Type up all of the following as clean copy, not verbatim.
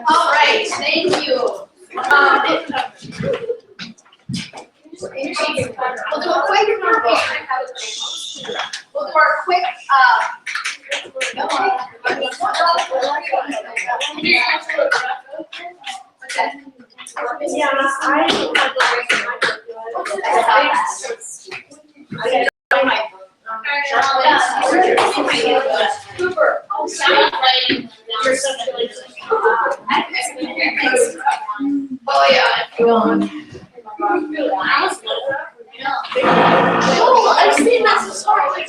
All right, thank you. We'll do a quick We'll do our quick Cooper. Oh yeah. Oh, I've seen that story.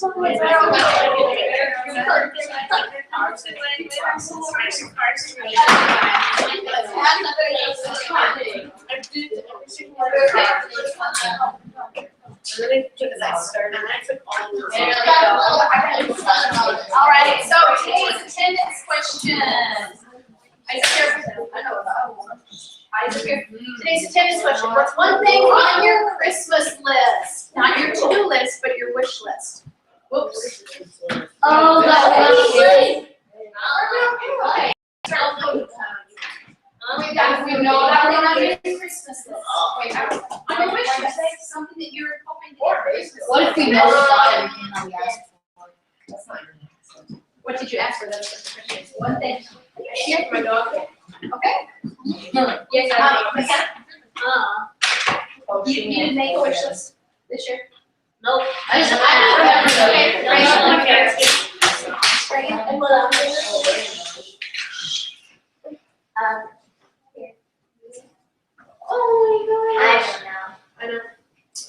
All right, so today's attendance question. Today's attendance question. What's one thing on your Christmas list? Not your to-do list, but your wish list. Whoops. Oh, that was good. Okay. We know about it on your Christmas list. On your wish list, something that you're hoping to get. What if we know about everything that we asked for? That's not really nice. What did you ask for? That's one thing. Here's my dog. Okay. Yes, you didn't make a wish list this year? Nope. I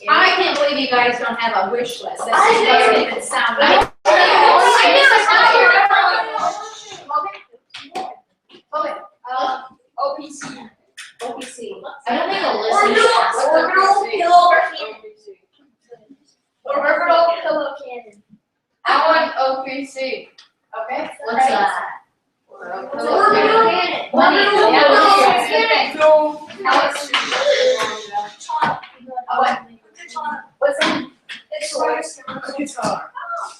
I can't believe you guys don't have a wish list. That doesn't even sound right. OPC. OPC. I don't think a list is Orbital pillow cannon. Orbital pillow cannon. I want OPC. Okay. What's that? Orbital cannon. What's that? It's guitar.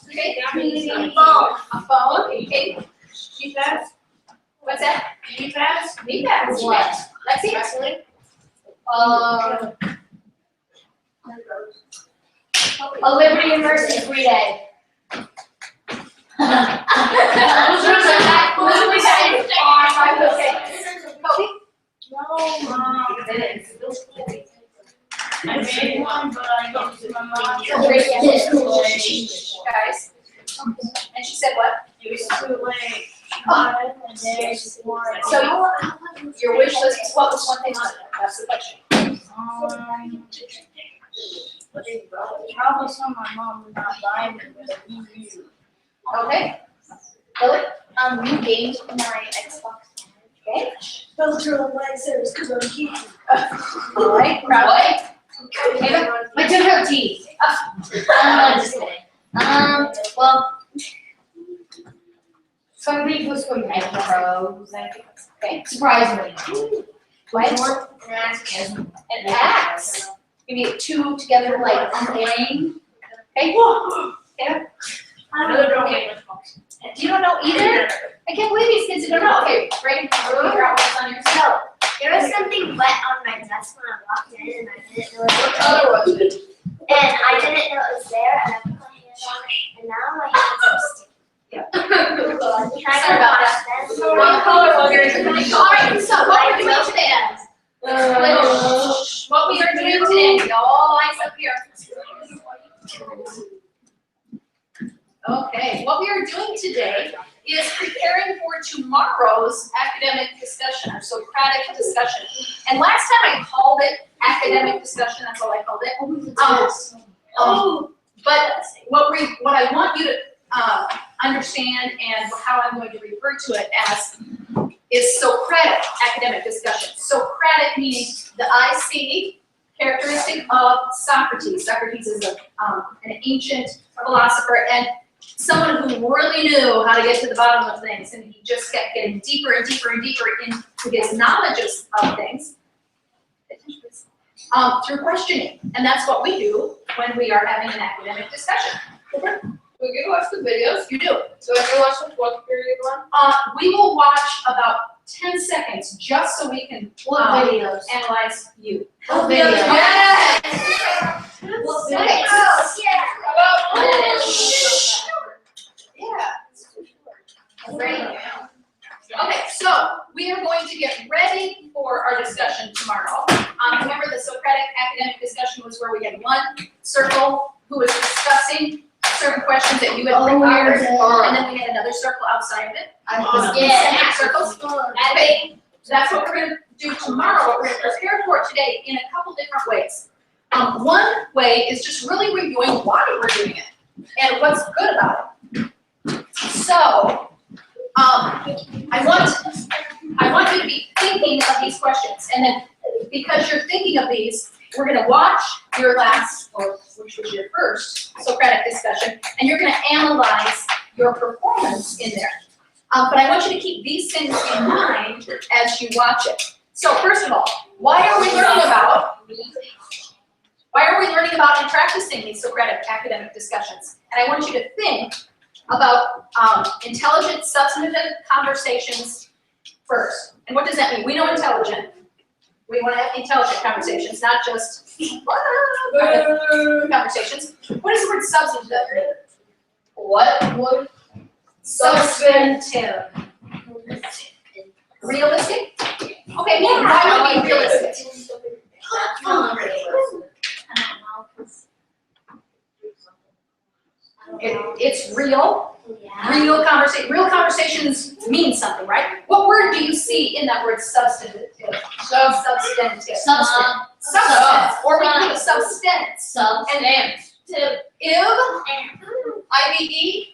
Okay. A phone. A phone. Okay. Keypads. What's that? Keypads. Keypads. What? Let's see. A Liberty and Mercy Free Day. I made one, but I gave it to my mom. Guys. And she said what? It was too late. So your wish list is what was one thing on it? That's the question. Probably some my mom would not buy me with a Wii U. Okay. Lily? New games for my Xbox. Okay. Those are the lightsabers because I'm cute. All right. Crowley? My different teeth. Just kidding. Well, some weeks was for macros. Okay. Surprisingly. What? An axe. You need two together like playing. Okay. Okay. You don't know either? I can't believe these kids don't know. Okay, ready? Figure out what's on your No, there was something wet on my desk when I walked in, and I didn't know it was there. color was it? And I didn't know it was there, and I put my hand on it, and now my hands are sticky. Yeah. Can I Sorry go about wash that. them? What color was it? All right, so what we're doing today? What we are doing today, all eyes up here. Okay, what we are doing today is preparing for tomorrow's academic discussion, or Socratic discussion. And last time I called it academic discussion, that's all I called it. But what I want you to understand and how I'm going to refer to it as is Socratic academic discussion. Socratic meaning the IC characteristic of Socrates. Socrates is an ancient philosopher and someone who really knew how to get to the bottom of things, and he just kept getting deeper and deeper and deeper into his knowledge of things through questioning. And that's what we do when we are having an academic discussion. We can watch the videos. You do. So I can watch the fourth period one. We will watch about 10 seconds just so we can Videos. analyze you. What videos? Yes! What Nice. videos? Yeah. Okay, so we are going to get ready for our discussion tomorrow. Remember the Socratic academic discussion was where we had one circle who was discussing certain questions that you had prepared, and then we had another circle outside of it. Yeah. Circles. Okay, that's what we're gonna do tomorrow, what we're gonna prepare for today in a couple different ways. One way is just really reviewing why we're doing it and what's good about it. So, I want you to be thinking of these questions, and then because you're thinking of these, we're gonna watch your last, or which was your first Socratic discussion, and you're gonna analyze your performance in there. But I want you to keep these things in mind as you watch it. So first of all, why are we learning about and practicing these Socratic academic discussions? And I want you to think about intelligent, substantive conversations first. And what does that mean? We know intelligent. We want to have intelligent conversations, not just conversations. What does the word substantive mean? What? Substantive. Realistic? Okay, why would it be realistic? It's real. Real conversations mean something, right? What word do you see in that word substantive? Substantive. Substance. Or we can put substance. IBE.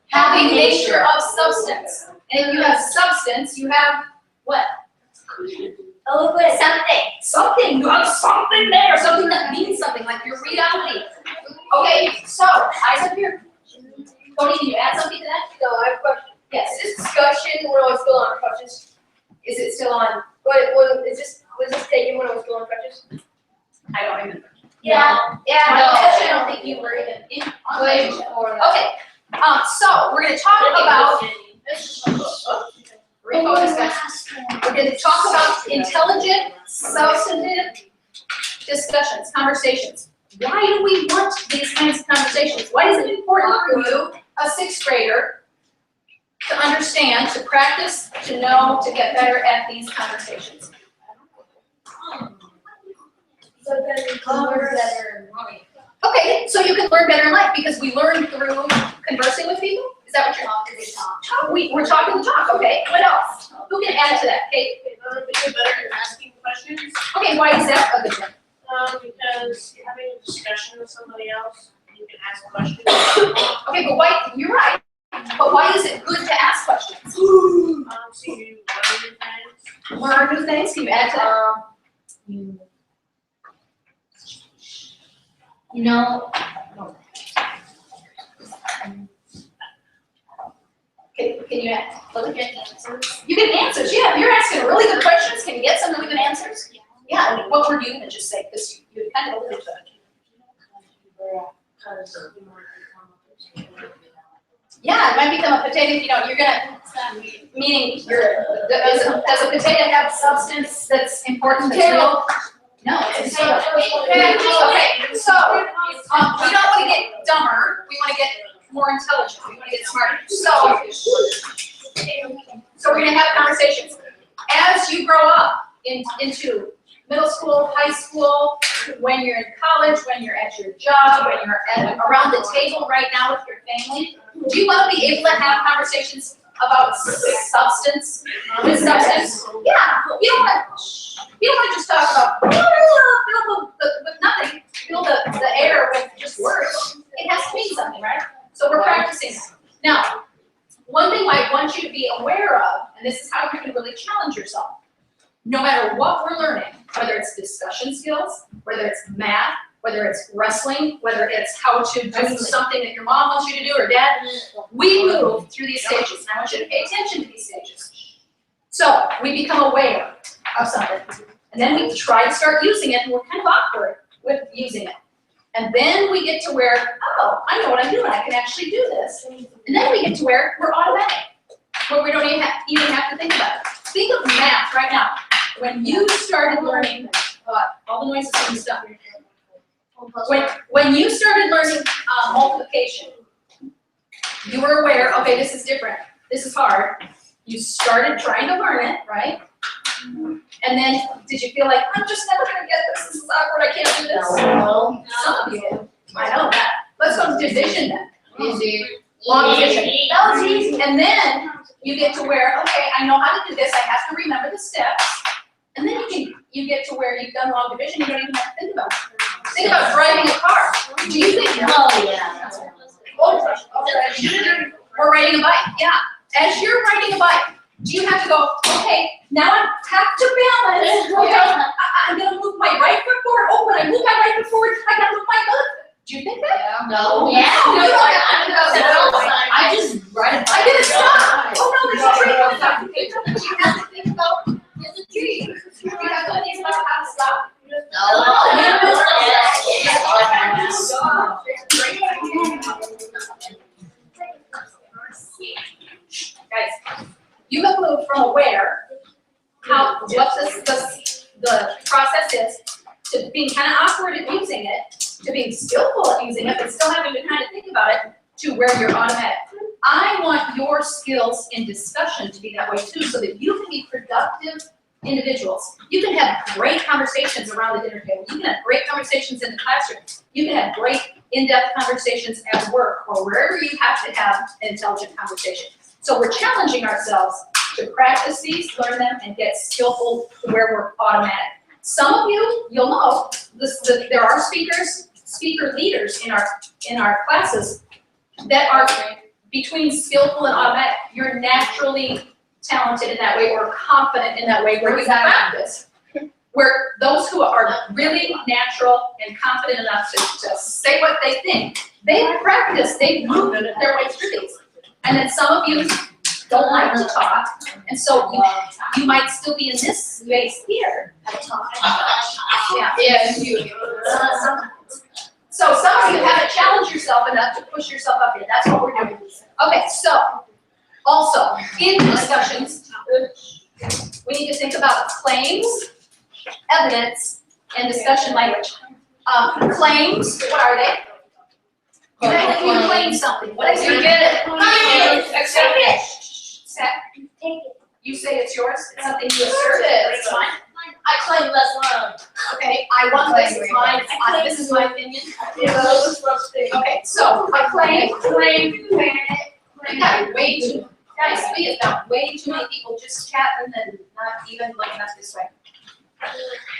Having nature of substance. And if you have substance, you have what? Something. You have something there. Something that means something, like your reality. Okay, so eyes up here. Tony, can you add something to that? No, I have a question. Yes. This discussion when I was still on crutches. Is it still on? Was this taken when I was still on crutches? I don't remember. Yeah. I don't think you were even in on Way the before that. Okay, so we're gonna talk about, refocus guys. We're gonna talk about intelligent, substantive discussions, conversations. Why do we want these kinds of conversations? Why is it important for you, a sixth grader, to understand, to practice, to know, to get better at these conversations? So then we can learn better in life. Okay, so you can learn better in life because we learn through conversing with people? Is that what you're talking about? We're talking the talk, okay. What else? Who can add to that, Kate? Become better at asking questions, Okay, why is that a good thing? because having a discussion with somebody else, you can ask questions. Okay, but why, you're right. But why is it good to ask questions? So you learn new things. Learn new things, can you add to that? You know, Can you add? Look at answers. You get answers, yeah. If you're asking really good questions, can you get some really good answers? Yeah, I mean, what were you gonna just say? Because you kind of alluded to it. Yeah, it might become a potato, you know, you're gonna, meaning does a potato have substance that's important, that's real? No, it's a potato. Okay, so, we don't wanna get dumber, we wanna get more intelligent, we wanna get smarter. So we're gonna have conversations. As you grow up into middle school, high school, when you're in college, when you're at your job, when you're around the table right now with your family, do you want to be able to have conversations about substance? With substance? Yeah. You don't want to just talk about with nothing. Fill the air with just words. It has to mean something, right? So we're practicing. Now, one thing I want you to be aware of, and this is how you can really challenge yourself. No matter what we're learning, whether it's discussion skills, whether it's math, whether it's wrestling, whether it's how to do something that your mom wants you to do or dad, we move through these stages, and I want you to pay attention to these stages. So we become aware of something, and then we try to start using it, and we're kind of awkward with using it. And then we get to where, oh, I know what I'm doing, I can actually do this. And then we get to where we're automatic, where we don't even have to think about it. Think of math right now. When you started learning, all the noises and stuff. When you started learning multiplication, you were aware, okay, this is different, this is hard. You started trying to learn it, right? And then, did you feel like, I'm just never gonna get this is awkward, I can't do this? No. Some of you did. I know that. Let's go to division then. Easy. Long division. That was easy. And then, you get to where, okay, I know how to do this, I have to remember the steps. And then you get to where you've done long division, you don't even have to think about it. Think about driving a car. Do you think, Oh, yeah. or riding a bike, yeah. As you're riding a bike, do you have to go, okay, now I have to balance, okay, I'm gonna move my right foot forward, oh, when I move my right foot forward, I gotta move my other foot. Do you think that? No. Yeah. You don't have to go. I just write it. I didn't stop. Oh, no, there's a tree going down. You have to think about, there's a tree. You have to think about how to stop. Guys, you have moved from aware what the process is to being kind of awkward at using it, to being skillful at using it, but still having to kind of think about it, to where you're automatic. I want your skills in discussion to be that way too, so that you can be productive individuals. You can have great conversations around the dinner table. You can have great conversations in the classroom. You can have great in-depth conversations at work or wherever you have to have an intelligent conversation. So we're challenging ourselves to practice these, learn them, and get skillful to where we're automatic. Some of you, you'll know, there are speaker leaders in our classes that are between skillful and automatic. You're naturally talented in that way or confident in that way where you practice. Where those who are really natural and confident enough to say what they think, they practice, they move their way through these. And then some of you don't like to talk, and so you might still be in this space here at a time. Yeah. So some of you haven't challenged yourself enough to push yourself up here. That's what we're doing. Okay, so also in discussions, we need to think about claims, evidence, and discussion language. Claims, what are they? You claim something. What is You it? get it. Accept it. Set. Take it. You say it's yours. It's something you assert. It's mine. I claim less land. Okay, I want this. It's mine. This is my opinion. Okay, so I claim. We got way too. Guys, we have got way too many people just chatting and not even looking at this way.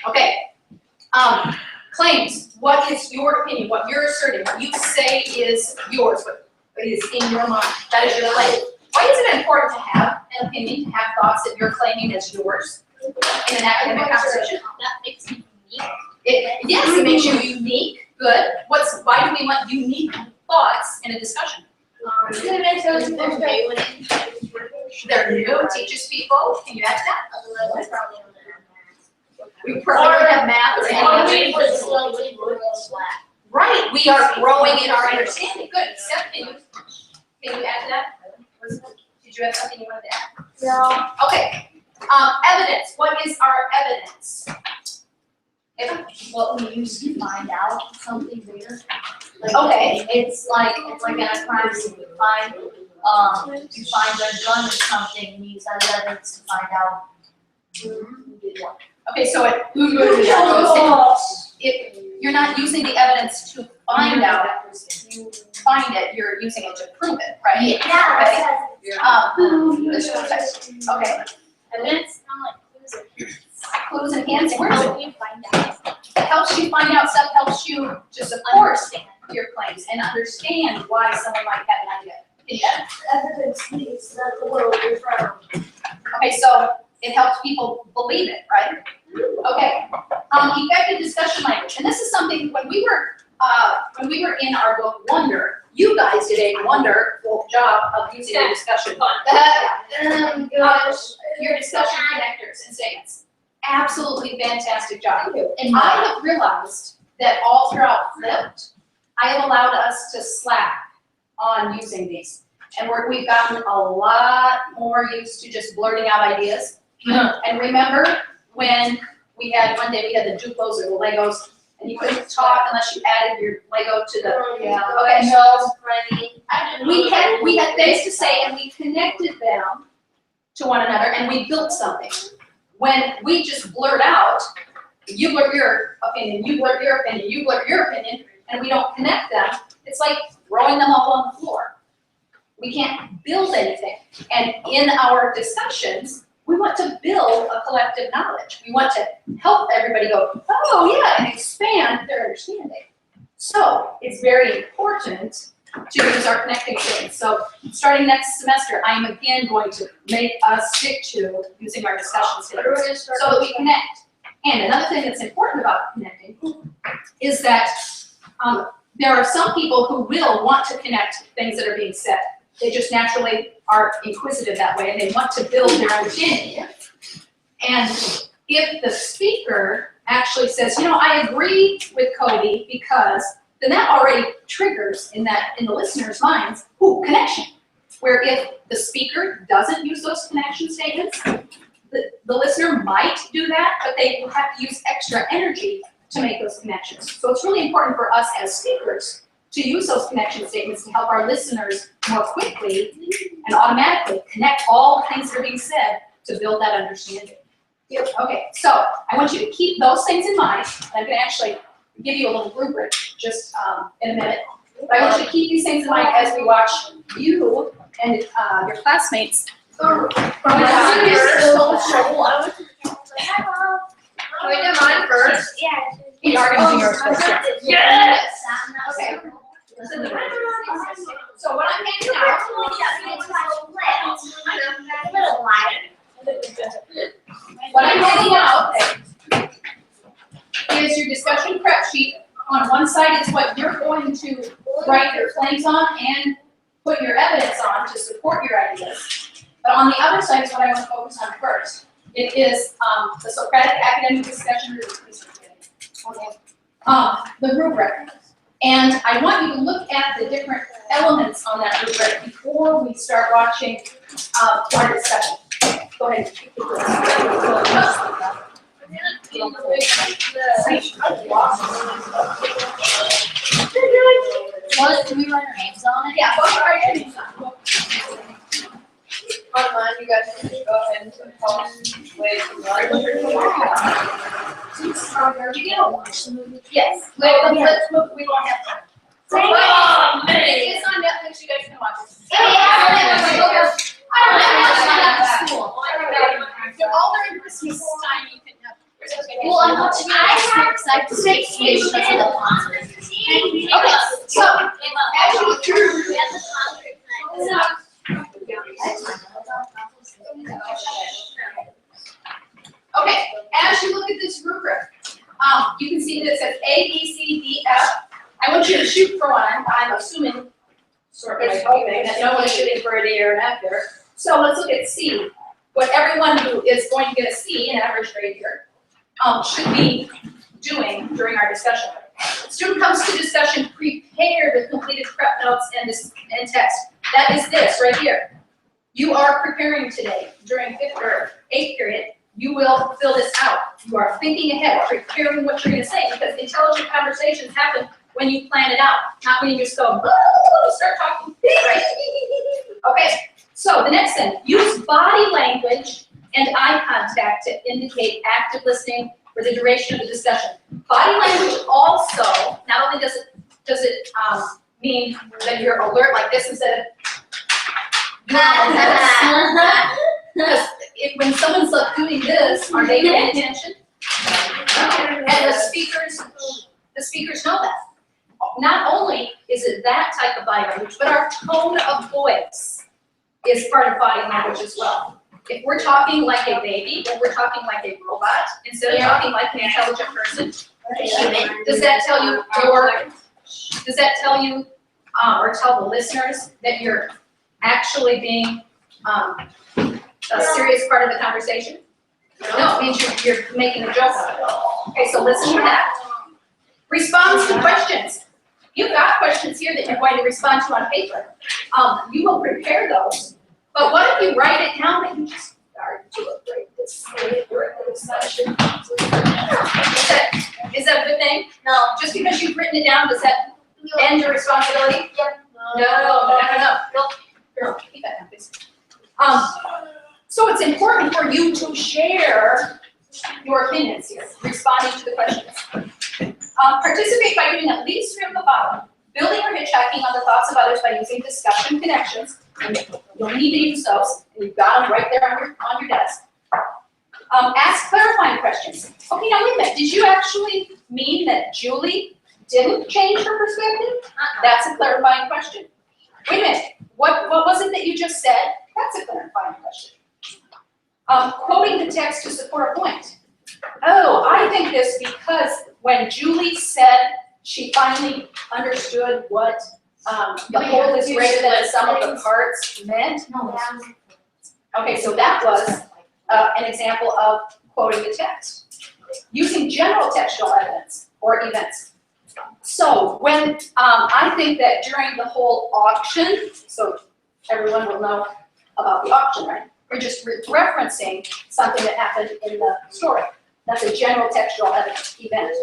Okay. Claims. What is your opinion? What you're asserting? What you say is yours. What is in your mind? That is your claim. Why is it important to have an opinion, to have thoughts that you're claiming as yours in an academic conversation? That makes me unique. Yes, it makes you unique. Good. Why do we want unique thoughts in a discussion? They're new. It teaches people. Can you add that? We probably have math or anything. Right. We are growing in our understanding. Good. Seth, can you add to that? Did you have something you wanted to add? No. Okay. Evidence. What is our evidence? Eva? What we use to find out something weird. Like, Okay. It's like at a crime scene. You find a gun or something, and use that as evidence to find out who did what. Okay, so if you're not using the evidence to find out, you find it, you're using it to prove it, right? Yeah. Okay. Evidence, not like Clues and hints, where is it? help you find out. It helps you find out stuff, helps you to support your claims and understand why someone might have an idea. Yeah. Evidence means that the world is round. Okay, so it helps people believe it, right? Okay. Effective discussion language, and this is something when we were in our book Wonder, you guys did a wonderful job of using your discussion. Your discussion connectors and statements. Absolutely fantastic job. And I have realized that all throughout flipped, I have allowed us to slack on using these. And we've gotten a lot more used to just blurting out ideas. And remember when we had, one day we had the Duplos or the Legos, and you couldn't talk unless you added your Lego to the, okay, so we had things to say and we connected them to one another and we built something. When we just blurt out, you blurt your opinion, you blurt your opinion, you blurt your opinion, and we don't connect them, it's like throwing them all on the floor. We can't build anything. And in our discussions, we want to build a collective knowledge. We want to help everybody go, oh yeah, and expand their understanding. So it's very important to use our connecting statements. So starting next semester, I'm again going to make us stick to using our discussion statements so that we connect. And another thing that's important about connecting is that there are some people who will want to connect things that are being said. They just naturally are inquisitive that way and they want to build their understanding. And if the speaker actually says, you know, I agree with Cody because, then that already triggers in the listener's minds, connection. Where if the speaker doesn't use those connection statements, the listener might do that, but they will have to use extra energy to make those connections. So it's really important for us as speakers to use those connection statements to help our listeners more quickly and automatically connect all the things that are being said to build that understanding. Okay, so I want you to keep those things in mind. I'm going to actually give you a little rubric just in a minute. But I want you to keep these things in mind as we watch you and your classmates. Can we do mine first? Yeah. You are going to do yours first. Yes! Okay. So what I'm handing out, what I'm handing out is your discussion prep sheet. On one side is what you're going to write your claims on and put your evidence on to support your ideas. But on the other side is what I want to focus on first. It is the Socratic academic discussion, the rubric. And I want you to look at the different elements on that rubric before we start watching our discussion. Go ahead. What, can we write our names on it? Yeah, both are your names on. On mine, you guys can go ahead and pause. Wait, There we go. Yes. Let's move. We won't have time. Oh, man. It's on Netflix. You guys can watch it. All during Christmas time, you can have. Well, I'm watching it because I have to take because of the concert. Okay, so as you look at this rubric, you can see that it says A, B, C, D, F. I want you to shoot for one. I'm assuming, sort of hoping that no one is shooting for a D or an F there. So let's look at C. What everyone who is going to get a C, an average grade here, should be doing during our discussion. The student comes to discussion prepared with completed prep notes and text. That is this right here. You are preparing today during 5th or 8th period. You will fill this out. You are thinking ahead, preparing what you're going to say, because intelligent conversations happen when you plan it out, not when you just go, start talking, right? Okay, so the next thing, use body language and eye contact to indicate active listening for the duration of the discussion. Body language also, not only does it mean that you're alert like this instead of because when someone's like doing this, are they paying attention? And the speakers know that. Not only is it that type of body language, but our tone of voice is part of body language as well. If we're talking like a baby, or we're talking like a robot, instead of talking like an intelligent person, does that tell you or tell the listeners that you're actually being a serious part of the conversation? No, it means you're making a joke out of it. Okay, so listen to that. Response to questions. You've got questions here that you're going to respond to on paper. You will prepare those, but what if you write it down and you just start to write this during the discussion? Is that a good thing? No. Just because you've written it down, does that end your responsibility? No. Here, keep that down, please. So it's important for you to share your opinions here, responding to the questions. Participate by doing at least 3 of the following. Building or hitchhiking on the thoughts of others by using discussion connections. And you'll need to use those, and you've got them right there on your desk. Ask clarifying questions. Okay, now wait a minute. Did you actually mean that Julie didn't change her perspective? That's a clarifying question. Wait a minute. What was it that you just said? That's a clarifying question. Quoting the text to support a point. Oh, I think this because when Julie said she finally understood what the whole is greater than the sum of the parts meant. Okay, so that was an example of quoting the text. Using general textual evidence or events. So when I think that during the whole auction, so everyone will know about the auction, right? We're just referencing something that happened in the story. That's a general textual event.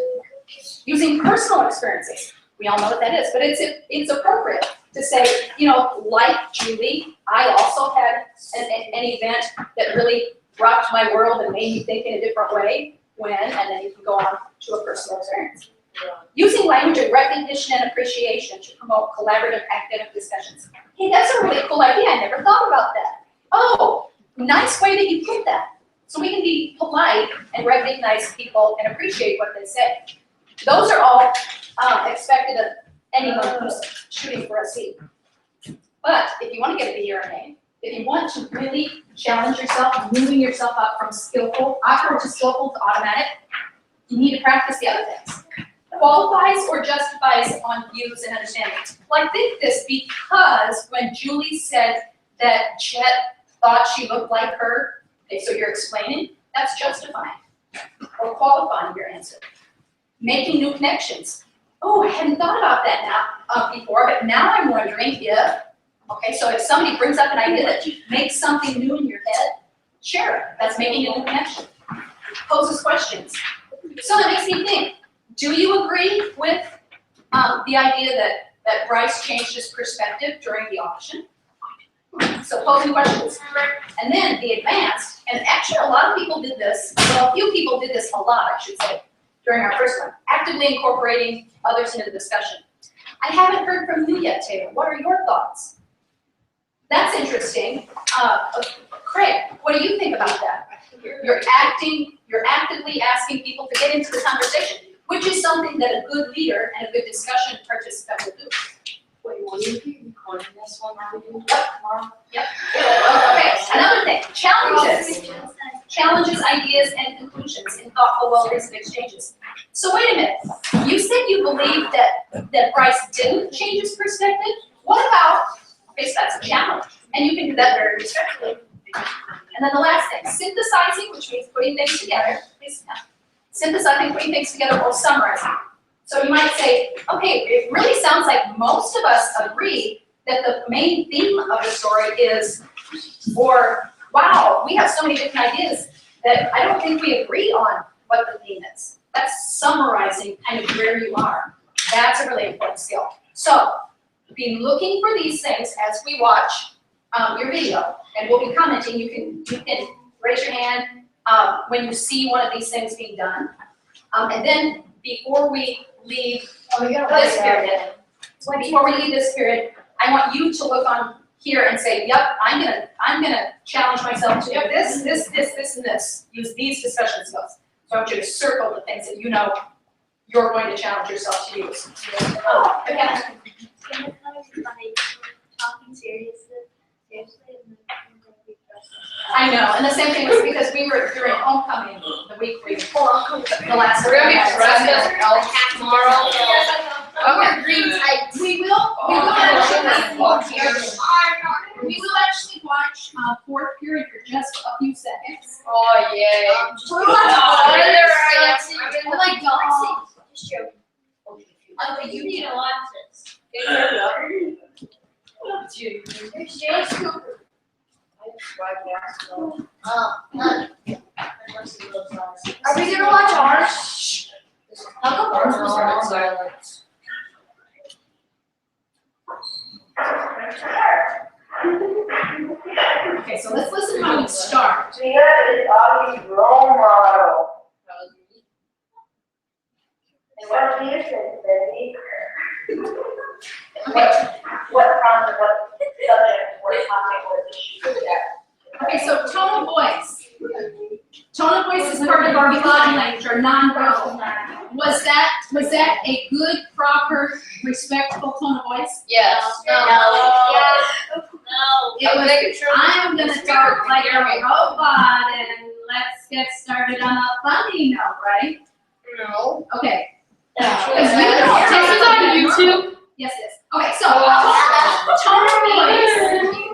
Using personal experiences. We all know what that is, but it's appropriate to say, you know, like Julie, I also had an event that really rocked my world and made me think in a different way when, and then you can go on to a personal experience. Using language of recognition and appreciation to promote collaborative academic discussions. Hey, that's a really cool idea. I never thought about that. Oh, nice way that you put that. So we can be polite and recognize people and appreciate what they say. Those are all expected of anyone who's shooting for a seat. But if you want to get a B or an A, if you want to really challenge yourself, moving yourself up from awkward to skillful to automatic, you need to practice the other things. Qualifies or justifies on views and understandings. Well, I think this because when Julie said that Chet thought she looked like her, okay, so you're explaining, that's justifying or qualifying your answer. Making new connections. Oh, I hadn't thought about that now before, but now I'm wondering if, okay, so if somebody brings up an idea that makes something new in your head, share it. That's making a new connection. Poses questions. So that makes me think, do you agree with the idea that Bryce changed his perspective during the auction? So posing questions. And then the advanced, and actually a lot of people did this, well, a few people did this a lot, I should say, during our first one, actively incorporating others into the discussion. I haven't heard from you yet, Taylor. What are your thoughts? That's interesting. Craig, what do you think about that? You're actively asking people to get into the conversation, which is something that a good leader and a good discussion participant will do. Wait, will you be recording this one while we do tomorrow? Yep. Okay, another thing, challenges. Challenges, ideas, and conclusions in thoughtful, well-reasoned exchanges. So wait a minute, you said you believe that Bryce didn't change his perspective? What about, okay, so that's a challenge, and you can do that very respectfully. And then the last thing, synthesizing, which means putting things together. Please, synthesizing, putting things together, or summarizing. So you might say, okay, it really sounds like most of us agree that the main theme of the story is, or wow, we have so many different ideas that I don't think we agree on what the theme is. That's summarizing kind of where you are. That's a really important skill. So be looking for these things as we watch your video, and we'll be commenting. You can raise your hand when you see one of these things being done. And then before we leave this period, I want you to look on here and say, yep, I'm gonna challenge myself to do this, and this. Use these discussion skills. So I want you to circle the things that you know you're going to challenge yourself to use. Oh, again. Talking seriously. I know, and the same thing was because we were during homecoming the week before the last. We're gonna be dressed as elves tomorrow. Okay, green tights. We will actually watch fourth period for just a few seconds. Oh, yay. Just joking. Not unless he lives on us. Are we gonna watch ours? How come ours was on silence? Okay, so let's listen to how we start. Tia is Augie's role model. And what do you think, Cindy? What prompted, what subject, what topic, what issue is that? Okay, so tone of voice. Tone of voice is part of our body language, or non-verbal. Was that a good, proper, respectful tone of voice? Yes. No. It was, I'm gonna talk like a robot and let's get started on a funny note, right? No. Okay. Yeah. Because we know This is on YouTube. Yes, yes. Okay, so tone of voice.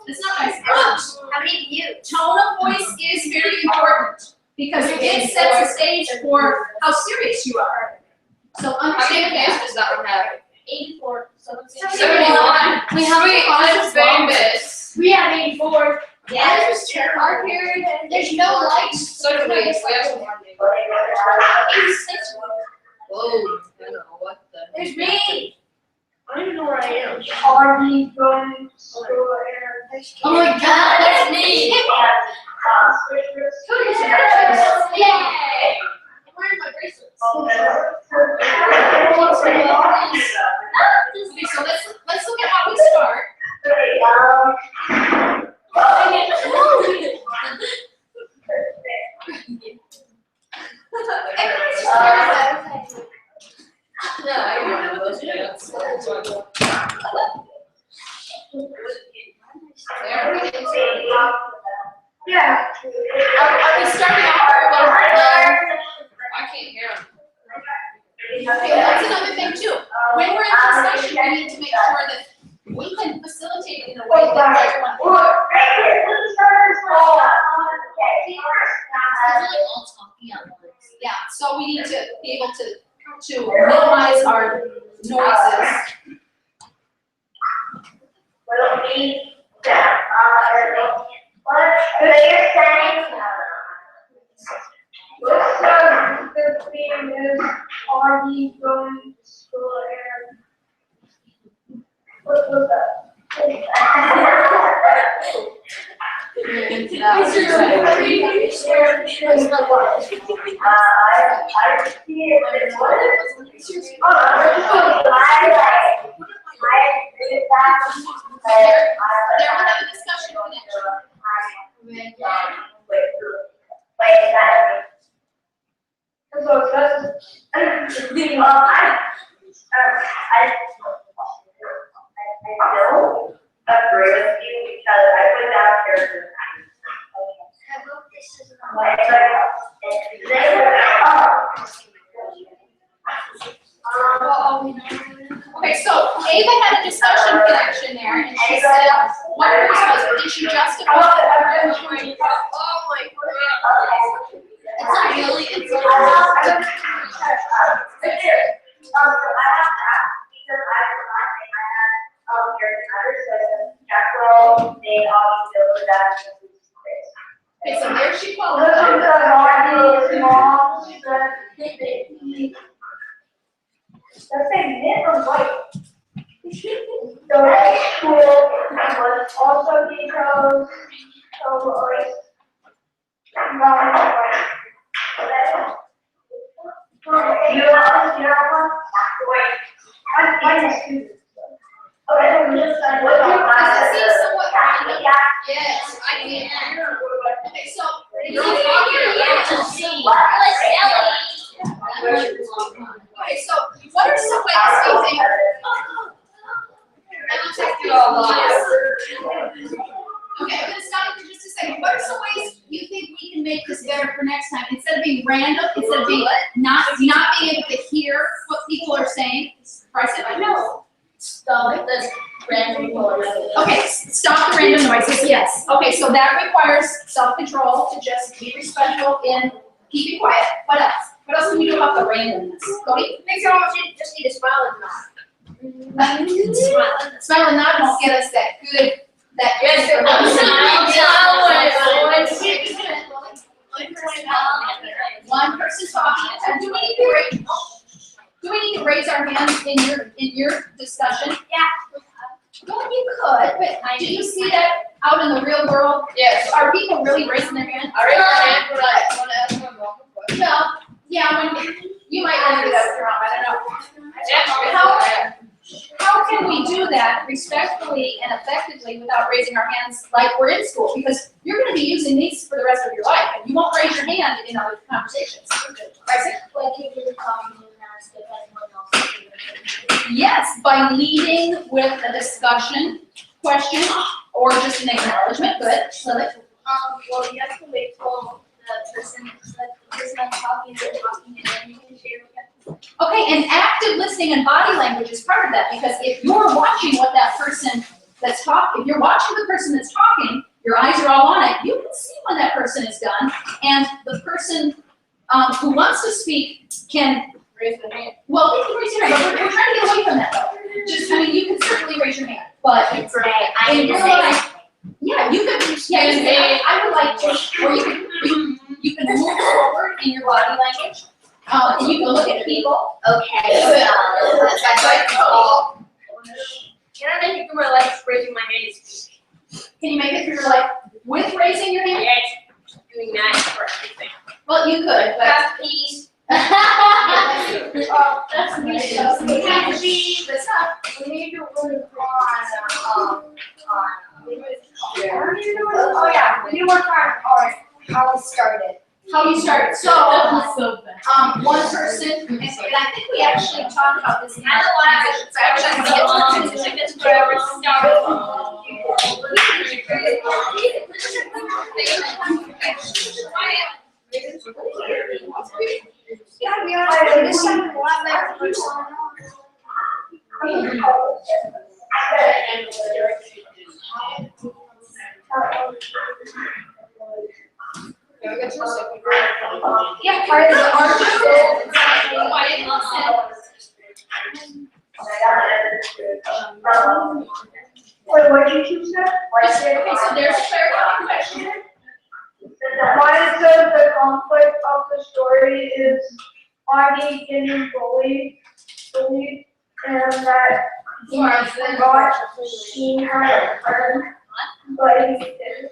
It's not nice. How many views? Tone of voice is very important because it sets the stage for how serious you are. So How many understand days that. does that one have? 84. 71. We have Sweet, I'm famous. We have 84. Yeah. Our period, there's no lights. So do we. We have some more days. 86. Whoa. I don't know what the. There's me. I don't even know where I am. Are we going to Oh my God, that's me. Yay! I'm wearing my bracelets. Okay, so let's look at how we start. No, I don't know those days. Yeah. Are we starting off very well? I can't hear them. Okay, that's another thing too. When we're in discussion, we need to make sure that we can facilitate it in a way that everyone can. We're like all talking at once. Yeah, so we need to be able to minimize our noises. What you're saying? The theme is, are we going to school what was that? I see it. They're gonna have a discussion connection. I don't agree with you because I put down characters. I hope this is Okay, so Ava had a discussion connection there, and she said, what hers was, did she justify her? Oh my God. It's not really, it's like. Okay, so there she Look qualified. at the mom, let's say mid or white. So that school was also because so like you have one? Wait. Mine is students. Okay, so just Does it seem somewhat random? Yes, I can hear. Okay, so. You're to see. Like Ellie. Okay, so what are some ways you think? Let me take you all Okay, I'm gonna stop you for just a second. What are some ways you think we can make this better for next time? Instead of being random, instead of being not being able to hear what people are saying. Bryce, I know. Stop this random noise. Okay, stop the random noises, yes. Okay, so that requires self-control to just be respectful in keeping quiet. What else? What else can we do about the randomness? Cody? Makes it almost, you just need to smile and nod. Smile and nod won't get us that good, Yes, I'm see that out in the real world? Yes. Are people really raising their hand? I raised my hand when I want to ask my mom a question. Well, yeah, when, you might want to do that with your mom, I don't know. Yeah. How can we do that respectfully and effectively without raising our hands like we're in school? Because you're gonna be using these for the rest of your life, and you won't raise your hand in other conversations. Right, Sarah? Like if you're talking and ask if anyone else. Yes, by leading with a discussion, question, or just an acknowledgement, good, Lily? Well, you have to wait till the person talking and then you can share with them. Okay, and active listening and body language is part of that, because if you're watching what that person that's talking, if you're watching the person that's talking, your eyes are all on it, you can see when that person is done, and the person who wants to speak can Raise the hand. well, they can raise your hand, but we're trying to get away from that though. Just, I mean, you can certainly raise your hand, but It's right, I in need to real say life, yeah, you can, yeah, you can, I would like to, or you can move forward in your body language. And you can look at people. Okay, That's like all. Can I make it through my life raising my hands? Can you make it through your life with raising your hand? Yes. Doing that for everything. Well, you could, but. That's peace. That's nice. Actually, that's not. We need to work oh yeah, we need to work on how we started. How you started. So, one person, and I think we actually talked about this in our transition, so actually, I'm gonna get It's forever started. Yeah, we are, this time a lot better person. Yeah, part of the art is quiet listen. Wait, what did you say? Okay, so there's a clarifying question. Why it says the conflict of the story is Augie getting bullied, and that he forgot he had a friend, but he didn't.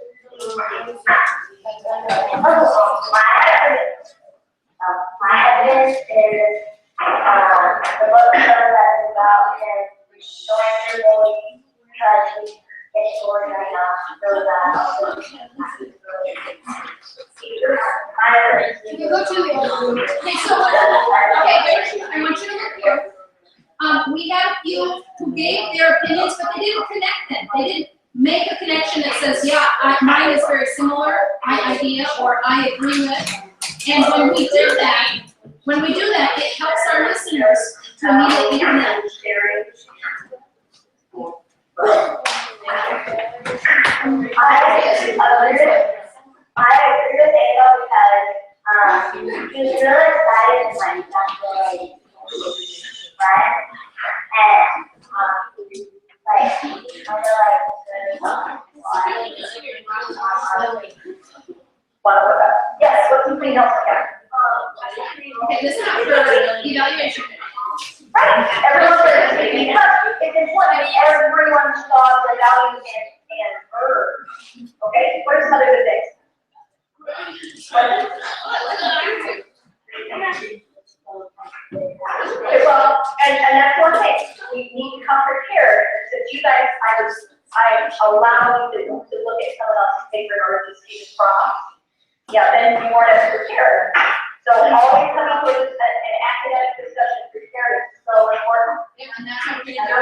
My evidence is, the book that is about him going through bullying because he gets bored right now, so that. Can you go to the, okay, so, okay, wait, I want you to look here. We have you who gave their opinions, but they didn't connect them. They didn't make a connection that says, yeah, mine is very similar, my idea, or I agree with. And when we do that, it helps our listeners to immediately connect. I agree with Ava because he's really excited when he's actually right? And like I feel like Yes, what's something else again? Okay, this is not for evaluation. Right, everyone's listening, because it's important, everyone saw the value and heard. Okay, what are some other good things? Okay, well, and that's one thing, we need to come prepared, since you guys, I allow you to look at someone else's paper in order to see the problem. Yeah, then you weren't as prepared. So always come up with an academic discussion prepared is so important. Yeah, and that's what we're gonna do.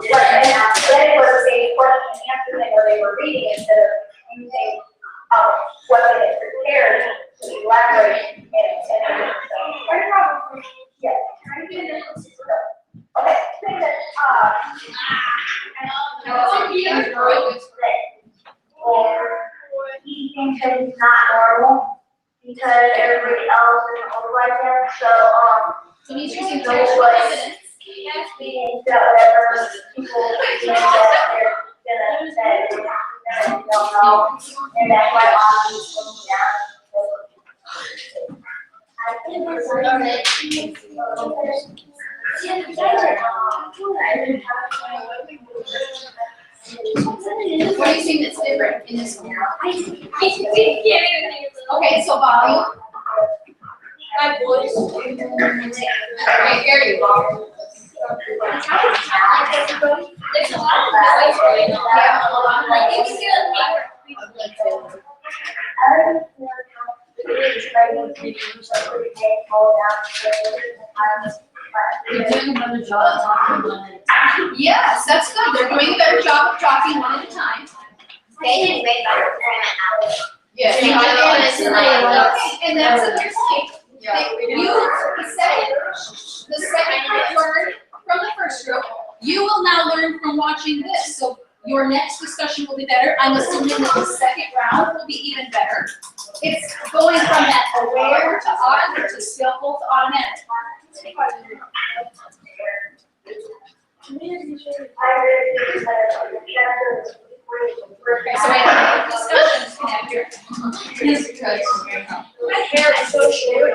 Right, then it was a question and answer thing where they were reading instead of using what they had prepared to elaborate and yeah. Okay, thing that or he thinks that he's not normal because everybody else isn't old like him. So he's using So textual what- evidence. he thinks that whatever people think that they're gonna say, and they don't know, and that's why Augie comes down. I think it's What do you think that's different in this one? Okay, so volume. My voice. Okay, there you go. There's a lot of noise going on. Yeah, hold on. Like, you can feel You're doing a better job talking about it. Yes, that's good. They're doing a better job of talking one at a time. They did way better than Yeah. Okay, And that's a good point. The second group learned from the first group. You will now learn from watching this. So your next discussion will be better. I'm assuming that the second round will be even better. It's going from that aware to awkward to skillful to automatic. Okay, so we have discussions connected. My hair is so short.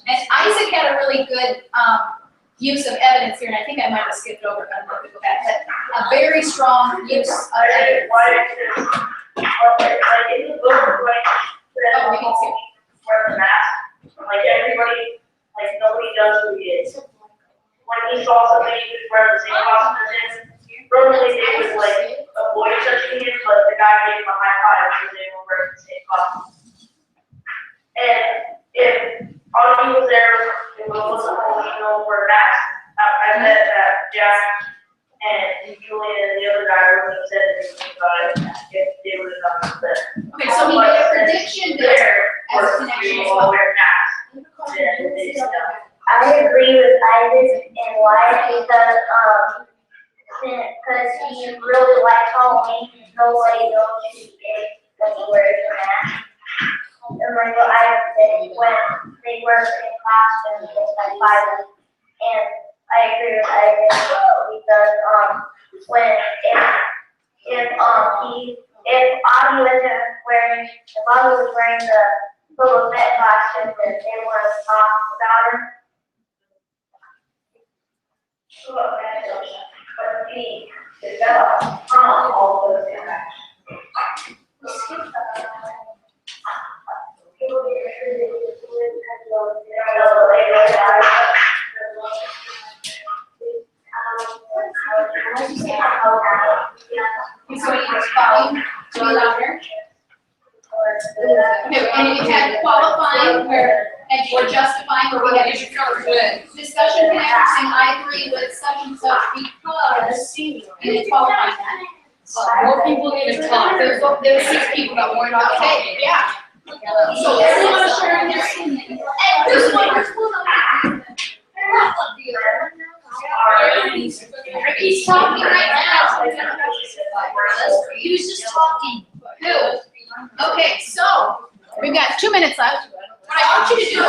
And Isaac had a really good use of evidence here, and I think I might have skipped over it, but I'm going to go back. But a very strong use of evidence. Oh, we can see. Wear the mask, like everybody, like nobody knows who he is. When he saw somebody who was wearing the same costume as him, normally they would like avoid touching him, but the guy gave him a high five because they were wearing the same costume. And if Audie was there, it wasn't emotional for a mask. I bet that Jack and Julian and the other guy would have said anything about it if they would have done this. Okay, so he made a prediction there as a connection as well. I agree with Isaac and why because he really likes Halloween. Nobody knows who he is because he wears a mask. And like what Isaac said, when they wear the same costumes, it's like five. And I agree with Isaac because when if Audie was wearing the Boba Fett costume, then they want to talk about him. But he developed from all those interactions. So he was volume, to be louder. Okay, and we had qualifying where, and we're justifying where we had issues. Discussion connectors saying I agree with such and such because, and then qualifying that. More people need to talk. There were 6 people that weren't talking. Okay, yeah. So everyone is sharing their opinion. And this one is He's talking right now. He was just talking. Who? Okay, so we've got 2 minutes left. What I want you to do.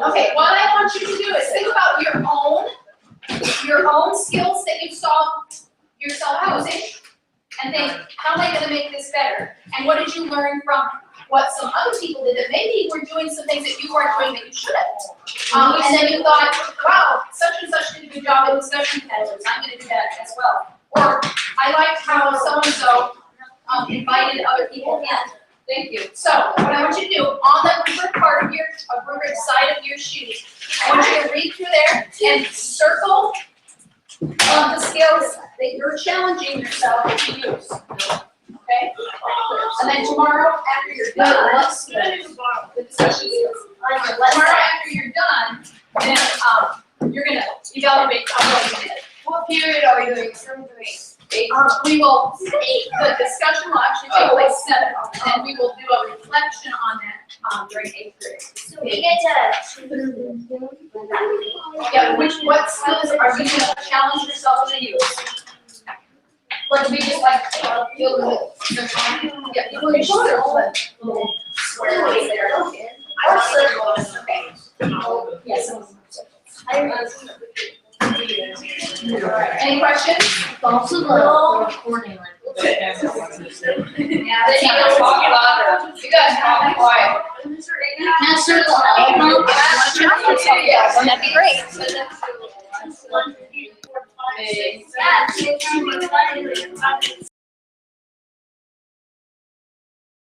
Okay, what I want you to do is think about your own skills that you saw yourself using, and think, how am I going to make this better? And what did you learn from what some other people did that maybe were doing some things that you weren't doing that you should have? And then you thought, wow, such and such did a good job in discussion panels. I'm going to do that as well. Or I liked how so-and-so invited other people in. Thank you. So what I want you to do, on the rubric part of your rubric side of your sheet, I want you to read through there and circle the skills that you're challenging yourself to use. Okay? And then tomorrow, after you're done, the discussion skills. Tomorrow, after you're done, then you're going to evaluate what you did. What period are we doing? We will, the discussion will actually take place 7, and then we will do a reflection on that during 8th grade. So we get Yeah, what skills are you going to challenge yourself to use? Or do we just like feel the yeah, you know, you circle it. Square ways there. Or circles, okay. Yes. Any questions? It's also the recording language. Yeah, they need to talk louder. You guys talk quiet. Master of the Hall. Yeah, that'd be great. Yeah,